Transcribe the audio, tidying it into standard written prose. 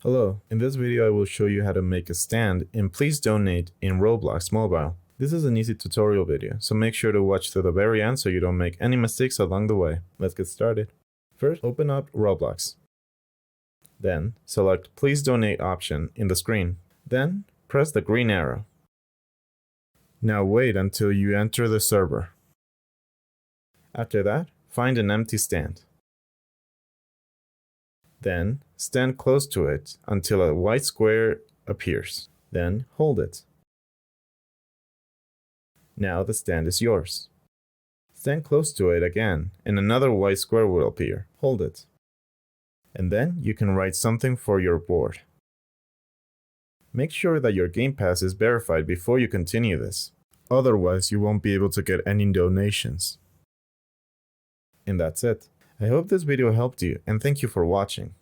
Hello, in this video I will show you how to make a stand in Please Donate in Roblox Mobile. This is an easy tutorial video, so make sure to watch to the very end so you don't make any mistakes along the way. Let's get started. First, open up Roblox. Then, select Please Donate option in the screen. Then, press the green arrow. Now wait until you enter the server. After that, find an empty stand. Then, stand close to it until a white square appears. Then, hold it. Now the stand is yours. Stand close to it again, and another white square will appear. Hold it. And then you can write something for your board. Make sure that your Game Pass is verified before you continue this. Otherwise, you won't be able to get any donations. And that's it. I hope this video helped you, and thank you for watching.